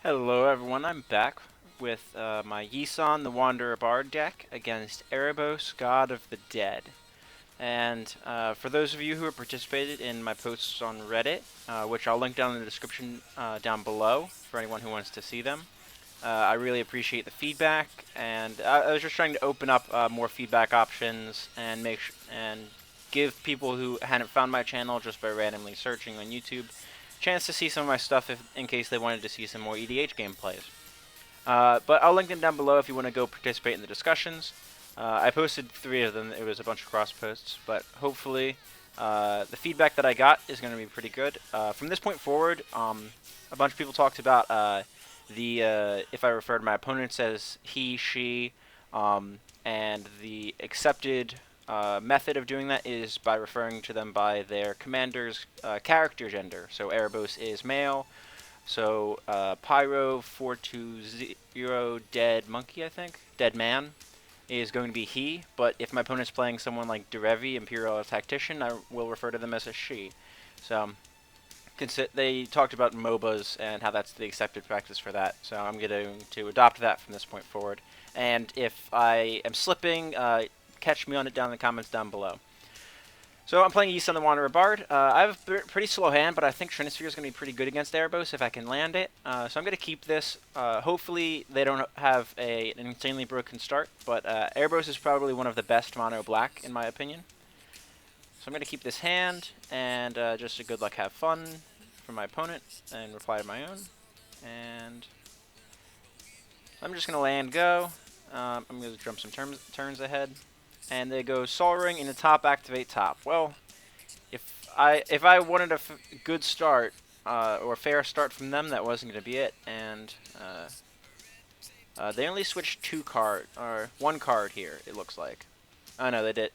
Hello everyone, I'm back with my Yisan the Wanderer Bard deck against Erebos, God of the Dead. And for those of you who have participated in my posts on Reddit, which I'll link down in the description down below for anyone who wants to see them, I really appreciate the feedback, and I was just trying to open up more feedback options and and give people who hadn't found my channel just by randomly searching on YouTube chance to see some of my stuff in case they wanted to see some more EDH gameplays. But I'll link them down below if you want to go participate in the discussions. I posted 3 of them. It was a bunch of cross posts, but hopefully the feedback that I got is going to be pretty good. From this point forward, a bunch of people talked about if I refer to my opponents as he, she, and the accepted method of doing that is by referring to them by their commander's character gender. So Erebos is male. So Pyro 420 Dead Monkey, I think, Dead Man, is going to be he. But if my opponent's playing someone like Derevi, Imperial Tactician, I will refer to them as a she. So they talked about MOBAs and how that's the accepted practice for that. So I'm going to adopt that from this point forward. And if I am slipping, catch me on it down in the comments down below. So I'm playing Yisan the Wanderer Bard. I have a pretty slow hand, but I think Trinisphere is going to be pretty good against Erebos if I can land it. So I'm going to keep this. Hopefully they don't have an insanely broken start, but Erebos is probably one of the best mono black in my opinion. So I'm going to keep this hand, and just a good luck, have fun from my opponent, and reply to my own. And I'm just going to land go. I'm going to jump some turns ahead. And they go Sol Ring into top, activate top. Well, if I wanted a good start or a fair start from them, that wasn't going to be it. And they only switched 1 card here. It looks like. Oh no, they did.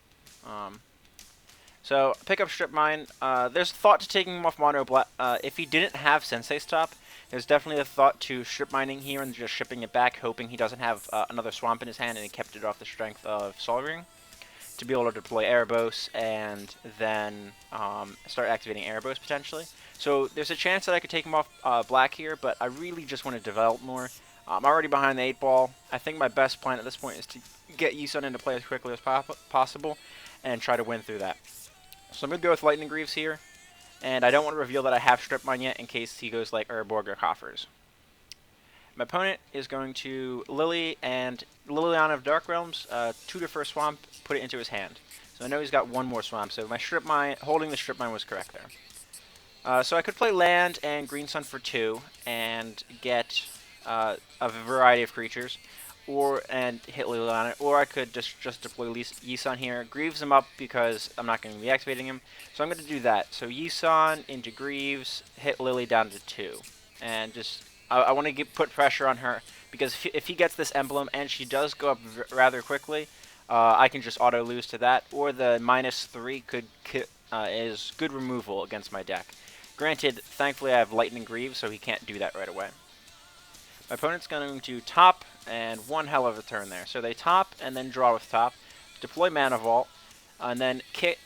So pick up Strip Mine. There's thought to taking him off mono black. If he didn't have Sensei Stop, there's definitely a thought to strip mining here and just shipping it back, hoping he doesn't have another swamp in his hand and he kept it off the strength of Sol Ring to be able to deploy Erebos and then start activating Erebos potentially. So there's a chance that I could take him off black here, but I really just want to develop more. I'm already behind the 8 ball. I think my best plan at this point is to get Yisan into play as quickly as possible and try to win through that. So I'm going to go with Lightning Greaves here, and I don't want to reveal that I have Strip Mine yet in case he goes like Urborg or Coffers. My opponent is going to Lily and Liliana of Dark Realms, tutor for a swamp, put it into his hand. So I know he's got 1 more swamp, so my Strip Mine, holding the Strip Mine was correct there. So I could play land and Green Sun for 2 and get a variety of creatures, and hit Liliana, or I could just deploy Yisan here. Greaves him up because I'm not going to be activating him, so I'm going to do that. So Yisan into Greaves, hit Lily down to 2, and just I want to put pressure on her because if he gets this emblem and she does go up rather quickly, I can just auto lose to that, or the -3 is good removal against my deck. Granted, thankfully I have Lightning Greaves, so he can't do that right away. My opponent's going to top, and one hell of a turn there. So they top and then draw with top, deploy Mana Vault, and then kick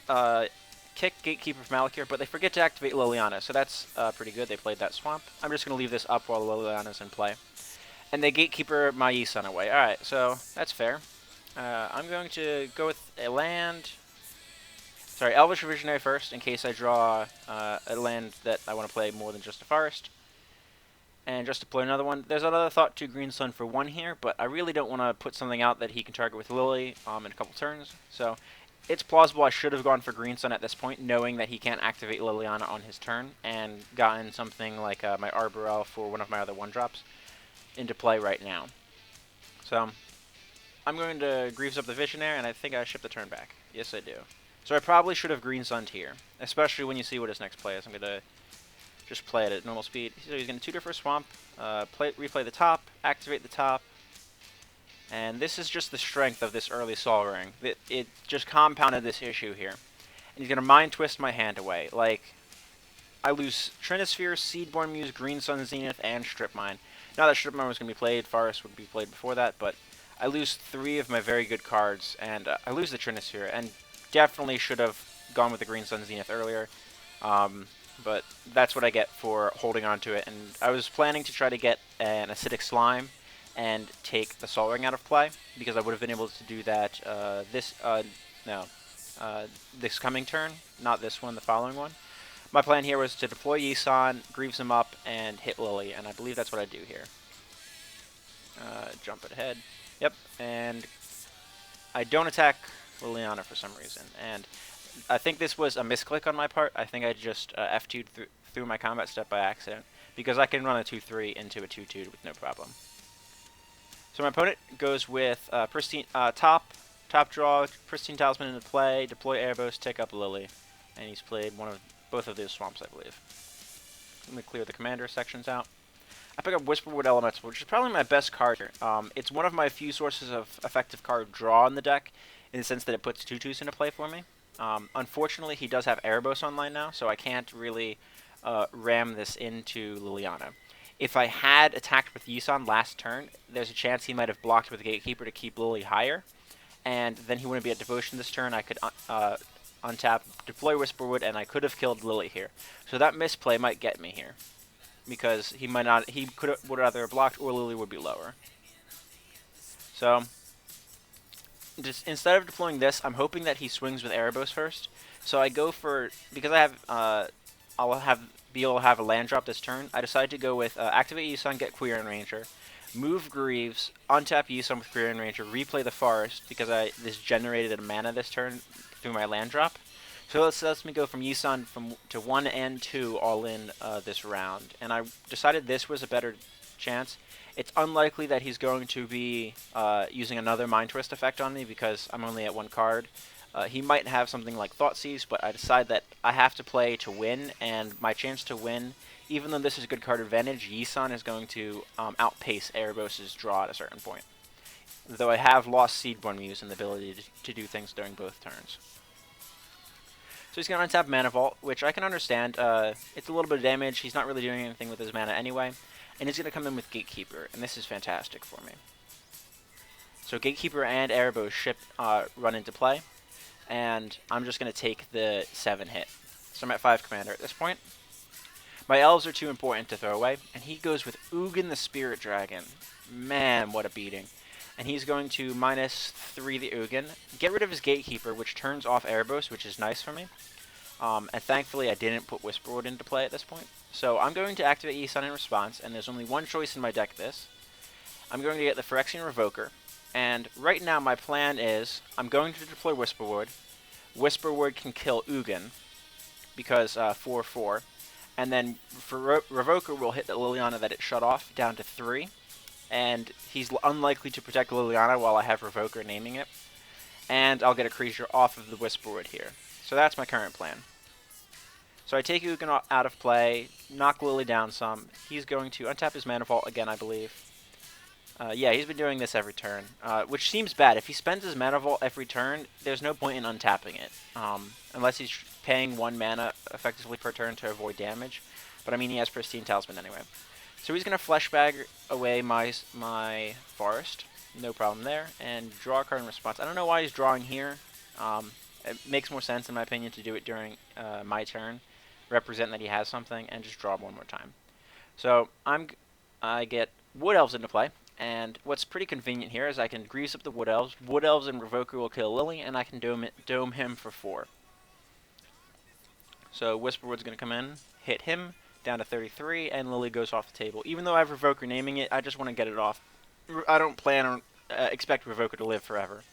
Gatekeeper from Malakir, but they forget to activate Liliana, so that's pretty good. They played that swamp. I'm just going to leave this up while Liliana's in play. And they Gatekeeper my Yisan away. Alright, so that's fair. I'm going to go with a land. Sorry, Elvish Visionary first, in case I draw a land that I want to play more than just a forest. And just deploy another one. There's another thought to Green Sun for 1 here, but I really don't want to put something out that he can target with Lily in a couple turns. So it's plausible I should have gone for Green Sun at this point, knowing that he can't activate Liliana on his turn, and gotten something like my Arbor Elf or one of my other 1-drops into play right now. So I'm going to Greaves up the Visionary, and I think I ship the turn back. Yes, I do. So I probably should have Green Sunned here, especially when you see what his next play is. I'm going to just play it at normal speed. So he's going to tutor for a swamp, replay the top, activate the top, and this is just the strength of this early Sol Ring. It just compounded this issue here. And he's going to Mind Twist my hand away. Like, I lose Trinisphere, Seedborn Muse, Green Sun Zenith, and Strip Mine. Not that Strip Mine was going to be played, Forest would be played before that, but I lose 3 of my very good cards, and I lose the Trinisphere, and definitely should have gone with the Green Sun Zenith earlier. But that's what I get for holding on to it. And I was planning to try to get an Acidic Slime and take the Sol Ring out of play, because I would have been able to do that this coming turn, not this one, the following one. My plan here was to deploy Yisan, Greaves him up, and hit Lily, and I believe that's what I do here. Jump it ahead. Yep, and I don't attack Liliana for some reason, and I think this was a misclick on my part. I think I just F2'd through my combat step by accident, because I can run a 2-3 into a 2-2 with no problem. So my opponent goes with Pristine top draw, Pristine Talisman into play, deploy Erebos, take up Lily, and he's played both of those swamps, I believe. Let me clear the commander sections out. I pick up Whisperwood Elemental, which is probably my best card here. It's one of my few sources of effective card draw in the deck, in the sense that it puts 2/2s into play for me. Unfortunately, he does have Erebos online now, so I can't really ram this into Liliana. If I had attacked with Yisan last turn, there's a chance he might have blocked with Gatekeeper to keep Lily higher, and then he wouldn't be at Devotion this turn. I could untap, deploy Whisperwood, and I could have killed Lily here. So that misplay might get me here, because he would either have blocked or Lily would be lower. So just instead of deploying this, I'm hoping that he swings with Erebos first. So I go for, because I have be able to have a land drop this turn, I decide to go with activate Yisan, get Queer Ranger, move Greaves, untap Yisan with Queer Ranger, replay the Forest, because this generated a mana this turn through my land drop. So this lets me go from Yisan to 1 and 2 all in this round. And I decided this was a better chance. It's unlikely that he's going to be using another Mind Twist effect on me, because I'm only at 1 card. He might have something like Thoughtseize, but I decide that I have to play to win, and my chance to win, even though this is a good card advantage, Yisan is going to outpace Erebos' draw at a certain point. Though I have lost Seedborn Muse and the ability to do things during both turns. So he's going to untap Mana Vault, which I can understand. It's a little bit of damage. He's not really doing anything with his mana anyway. And he's going to come in with Gatekeeper, and this is fantastic for me. So Gatekeeper and Erebos run into play, and I'm just going to take the 7 hit. So I'm at 5 commander at this point. My elves are too important to throw away, and he goes with Ugin the Spirit Dragon. Man, what a beating. And he's going to -3 the Ugin, get rid of his Gatekeeper, which turns off Erebos, which is nice for me. And thankfully I didn't put Whisperwood into play at this point. So I'm going to activate Yisan in response, and there's only one choice in my deck this. I'm going to get the Phyrexian Revoker, and right now my plan is I'm going to deploy Whisperwood. Whisperwood can kill Ugin, because 4/4. And then for Revoker will hit the Liliana that it shut off down to 3. And he's unlikely to protect Liliana while I have Revoker naming it. And I'll get a creature off of the Whisperwood here. So that's my current plan. So I take Ugin out of play, knock Lily down some. He's going to untap his Mana Vault again, I believe. Yeah, he's been doing this every turn, which seems bad. If he spends his Mana Vault every turn, there's no point in untapping it, unless he's paying 1 mana effectively per turn to avoid damage. But I mean, he has Pristine Talisman anyway. So he's going to Fleshbag away my Forest, no problem there, and draw a card in response. I don't know why he's drawing here. It makes more sense, in my opinion, to do it during my turn, represent that he has something, and just draw 1 more time. So I get Wood Elves into play. And what's pretty convenient here is I can Grease up the Wood Elves. Wood Elves and Revoker will kill Lily, and I can dome him for 4. So Whisperwood's going to come in, hit him, down to 33, and Lily goes off the table. Even though I have Revoker naming it, I just want to get it off. I don't plan on expect Revoker to live forever.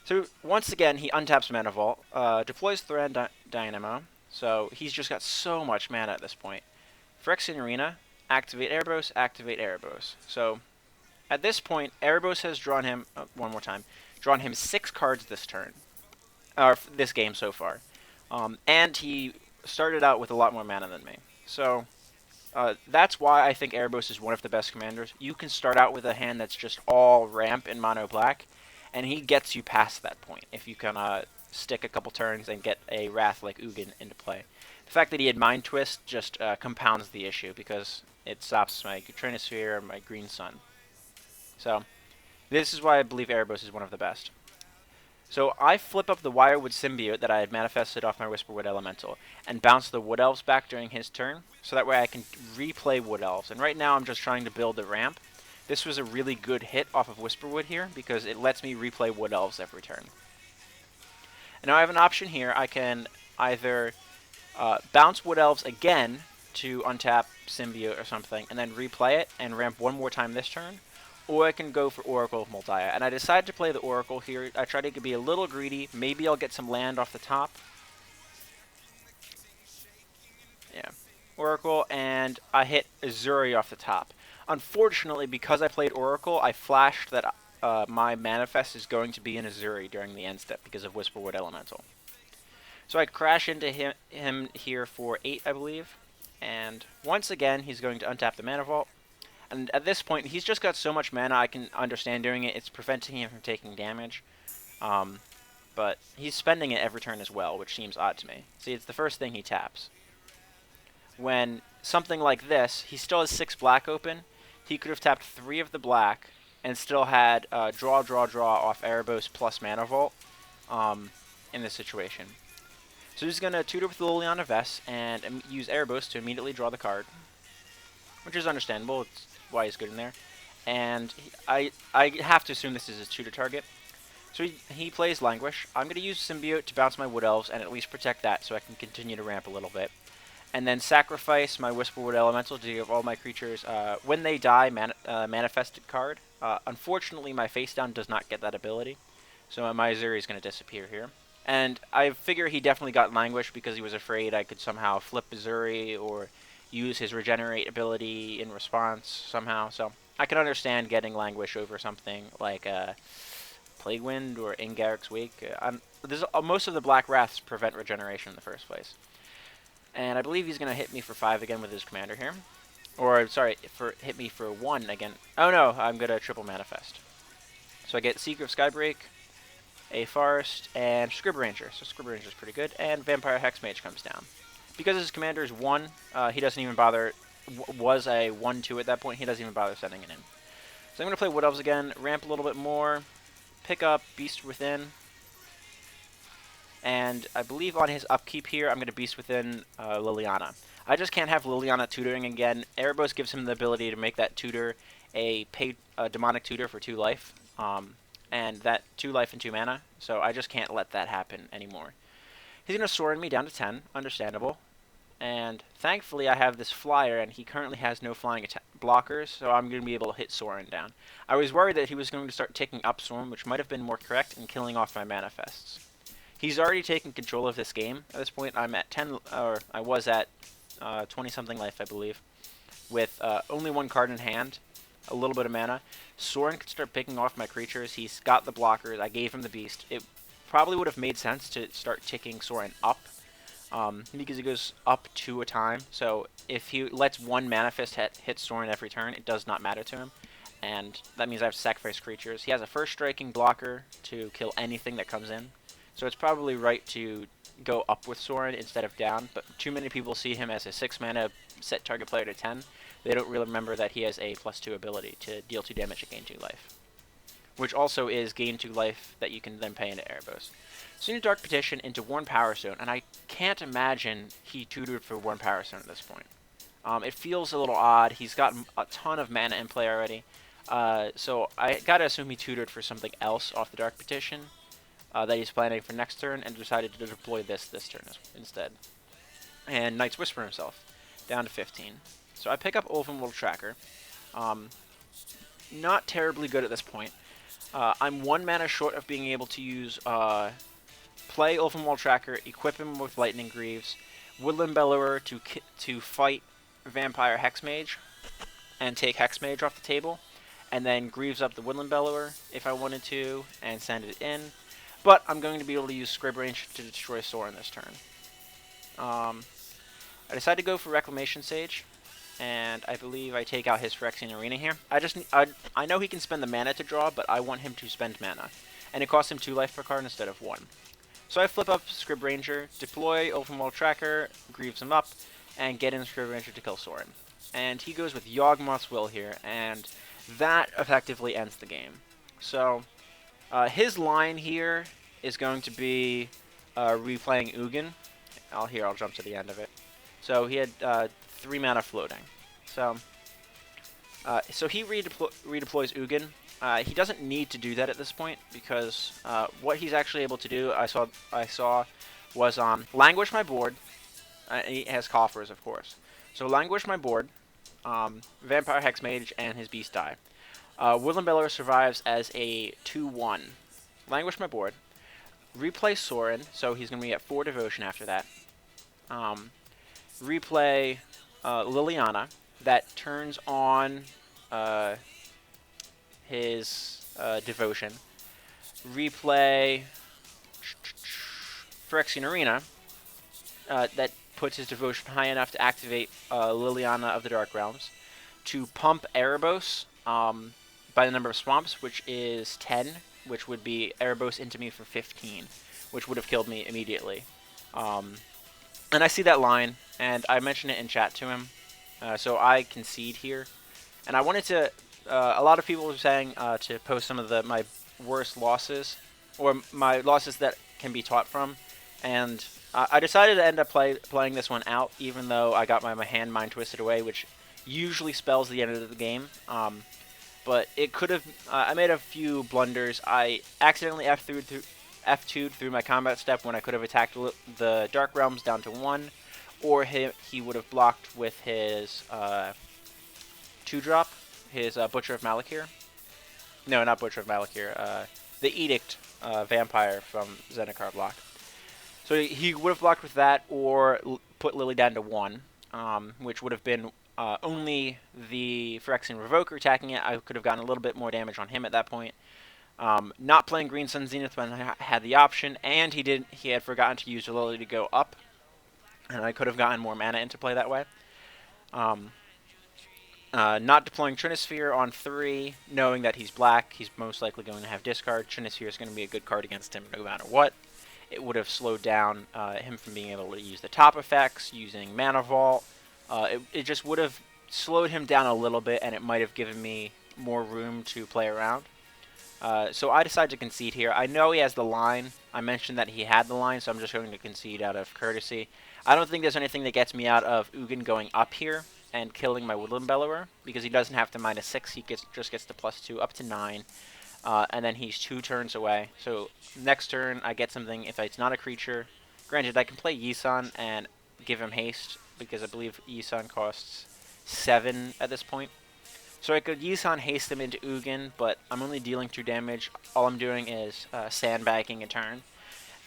So once again, he untaps Mana Vault, deploys Thran Dynamo, so he's just got so much mana at this point. Phyrexian Arena, activate Erebos. So at this point, Erebos has drawn him, one more time, drawn him 6 cards this turn, or this game so far. And he started out with a lot more mana than me. So that's why I think Erebos is one of the best commanders. You can start out with a hand that's just all ramp in mono black, and he gets you past that point if you can stick a couple turns and get a Wrath like Ugin into play. The fact that he had Mind Twist just compounds the issue, because it stops my Trinosphere and my Green Sun. So this is why I believe Erebos is one of the best. So I flip up the Wirewood Symbiote that I had manifested off my Whisperwood Elemental and bounce the Wood Elves back during his turn, so that way I can replay Wood Elves. And right now I'm just trying to build the ramp. This was a really good hit off of Whisperwood here, because it lets me replay Wood Elves every turn. And now I have an option here. I can either bounce Wood Elves again to untap Symbiote or something, and then replay it and ramp one more time this turn, or I can go for Oracle of Moldiah. And I decided to play the Oracle here. I tried to be a little greedy. Maybe I'll get some land off the top. Yeah. Oracle, and I hit Azuri off the top. Unfortunately, because I played Oracle, I flashed that my Manifest is going to be in Azuri during the end step because of Whisperwood Elemental. So I crash into him here for 8, I believe. And once again, he's going to untap the Mana Vault. And at this point, he's just got so much mana, I can understand doing it. It's preventing him from taking damage. But he's spending it every turn as well, which seems odd to me. See, it's the first thing he taps. When something like this, he still has 6 black open. He could have tapped 3 of the black and still had draw, draw, draw off Erebos plus Mana Vault in this situation. So he's going to tutor with Liliana Vess and use Erebos to immediately draw the card, which is understandable. It's why he's good in there. And I have to assume this is his tutor target. So he plays Languish. I'm going to use Symbiote to bounce my Wood Elves and at least protect that so I can continue to ramp a little bit. And then sacrifice my Whisperwood Elemental to give all my creatures, when they die, manifested card. Unfortunately, my face down does not get that ability, so my Azuri is going to disappear here. And I figure he definitely got Languish because he was afraid I could somehow flip Azuri or use his Regenerate ability in response somehow. So I can understand getting Languish over something like Plague Wind or Ingarrick's Wake. Most of the Black Wraths prevent regeneration in the first place. And I believe he's going to hit me for 5 again with his commander here. Or, sorry, hit me for 1 again. Oh no, I'm going to triple manifest. So I get Seeker of Skybreak, a Forest, and Scrib Ranger. So Scrib Ranger is pretty good. And Vampire Hexmage comes down. Because his commander is 1, he doesn't even bother, was a 1-2 at that point, he doesn't even bother sending it in. So I'm going to play Wood Elves again, ramp a little bit more, pick up Beast Within, and I believe on his upkeep here, I'm going to Beast Within Liliana. I just can't have Liliana tutoring again. Erebos gives him the ability to make that tutor a paid demonic tutor for 2 life, and that 2 life and 2 mana, so I just can't let that happen anymore. He's going to Sorin me down to 10, understandable. And thankfully I have this flyer, and he currently has no flying blockers, so I'm going to be able to hit Sorin down. I was worried that he was going to start taking up Sorin, which might have been more correct, and killing off my manifests. He's already taken control of this game. At this point, I'm at 10, or I was at 20-something life, I believe, with only 1 card in hand, a little bit of mana. Sorin can start picking off my creatures. He's got the blockers. I gave him the Beast. It probably would have made sense to start ticking Sorin up, because he goes up 2 a time. So if he lets 1 manifest hit Sorin every turn, it does not matter to him. And that means I have to sacrifice creatures. He has a first striking blocker to kill anything that comes in. So it's probably right to go up with Sorin instead of down, but too many people see him as a 6 mana set target player to 10. They don't really remember that he has a +2 ability to deal 2 damage and gain 2 life, which also is gain 2 life that you can then pay into Erebos. So you Dark Petition into 1 Power Stone, and I can't imagine he tutored for 1 Power Stone at this point. It feels a little odd. He's got a ton of mana in play already, so I gotta assume he tutored for something else off the Dark Petition that he's planning for next turn, and decided to deploy this turn instead. And Knight's Whisper himself, down to 15. So I pick up Ulvenwold Tracker. Not terribly good at this point. I'm 1 mana short of being able to use play Ulvenwold Tracker, equip him with Lightning Greaves, Woodland Bellower to fight Vampire Hexmage, and take Hexmage off the table, and then Greaves up the Woodland Bellower if I wanted to, and send it in. But I'm going to be able to use Scrib Range to destroy Sorin this turn. I decided to go for Reclamation Sage, and I believe I take out his Phyrexian Arena here. I know he can spend the mana to draw, but I want him to spend mana, and it costs him 2 life per card instead of 1. So I flip up Scrib Ranger, deploy Ulvenwold Tracker, Greaves him up, and get in Scrib Ranger to kill Sorin. And he goes with Yawgmoth's Will here, and that effectively ends the game. So his line here is going to be replaying Ugin. I'll jump to the end of it. So he had 3 mana floating. So he redeploys Ugin. He doesn't need to do that at this point because what he's actually able to do, I saw, was languish my board. He has coffers, of course. So languish my board, Vampire Hexmage, and his Beast die. Woodland Bellower survives as a 2/1. Languish my board. Replay Sorin, so he's going to be at 4 Devotion after that. Replay Liliana, that turns on his Devotion. Replay Phyrexian Arena, that puts his Devotion high enough to activate Liliana of the Dark Realms. To pump Erebos by the number of swamps, which is 10, which would be Erebos into me for 15, which would have killed me immediately. And I see that line, and I mentioned it in chat to him, so I concede here. And I wanted to, a lot of people were saying to post some of my worst losses, or my losses that can be taught from, and I decided to end up playing this one out, even though I got my hand mind twisted away, which usually spells the end of the game. But it could have, I made a few blunders. I accidentally F2'd through my combat step when I could have attacked the Dark Realms down to 1, or he would have blocked with his 2-drop, his Butcher of Malakir. No, not Butcher of Malakir, the Edict Vampire from Zendikar block. So he would have blocked with that, or put Lily down to 1, which would have been only the Phyrexian Revoker attacking it. I could have gotten a little bit more damage on him at that point. Not playing Green Sun Zenith when I had the option, and he had forgotten to use Lily to go up, and I could have gotten more mana into play that way. Not deploying Trinisphere on 3, knowing that he's black, he's most likely going to have discard. Trinisphere is going to be a good card against him no matter what. It would have slowed down him from being able to use the top effects, using Mana Vault. It just would have slowed him down a little bit, and it might have given me more room to play around. So I decided to concede here. I know he has the line. I mentioned that he had the line, so I'm just going to concede out of courtesy. I don't think there's anything that gets me out of Ugin going up here and killing my Woodland Bellower, because he doesn't have to -6. He just gets to +2 up to 9. And then he's 2 turns away. So next turn, I get something if it's not a creature. Granted, I can play Yisan and give him haste, because I believe Yisan costs 7 at this point. So I could Yisan haste him into Ugin, but I'm only dealing 2 damage. All I'm doing is sandbagging a turn.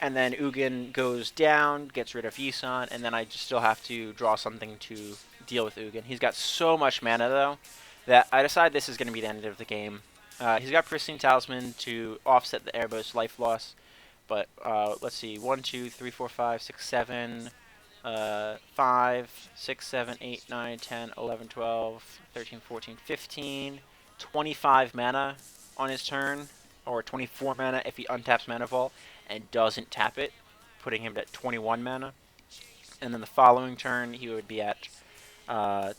And then Ugin goes down, gets rid of Yisan, and then I just still have to draw something to deal with Ugin. He's got so much mana, though, that I decide this is going to be the end of the game. He's got Pristine Talisman to offset the Erebos life loss, but let's see, 1, 2, 3, 4, 5, 6, 7, 5, 6, 7, 8, 9, 10, 11, 12, 13, 14, 15, 25 mana on his turn, or 24 mana if he untaps Mana Vault and doesn't tap it, putting him at 21 mana. And then the following turn, he would be at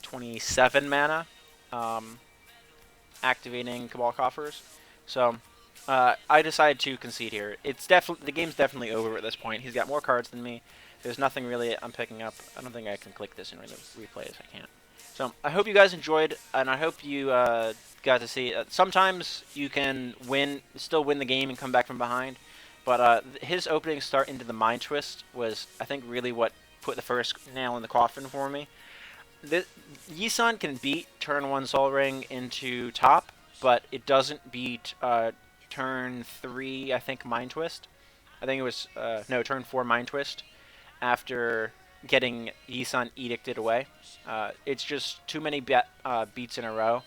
27 mana, activating Cabal Coffers. So I decided to concede here. The game's definitely over at this point. He's got more cards than me. There's nothing really I'm picking up. I don't think I can click this and replay as I can't. So I hope you guys enjoyed, and I hope you got to see. Sometimes you can still win the game and come back from behind. But his opening start into the Mind Twist was, I think, really what put the first nail in the coffin for me. Yisan can beat turn 1 Sol Ring into top, but it doesn't beat turn 3, I think, Mind Twist. I think it was, no, turn 4 Mind Twist after getting Yisan edicted away. It's just too many beats in a row.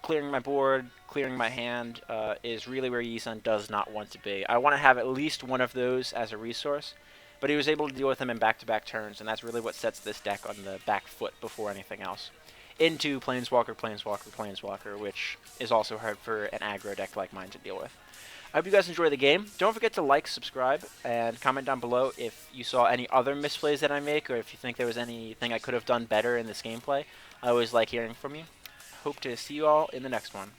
Clearing my board, clearing my hand is really where Yisan does not want to be. I want to have at least one of those as a resource, but he was able to deal with them in back-to-back turns, and that's really what sets this deck on the back foot before anything else. Into Planeswalker, Planeswalker, Planeswalker, which is also hard for an aggro deck like mine to deal with. I hope you guys enjoy the game. Don't forget to like, subscribe, and comment down below if you saw any other misplays that I make, or if you think there was anything I could have done better in this gameplay. I always like hearing from you. Hope to see you all in the next one.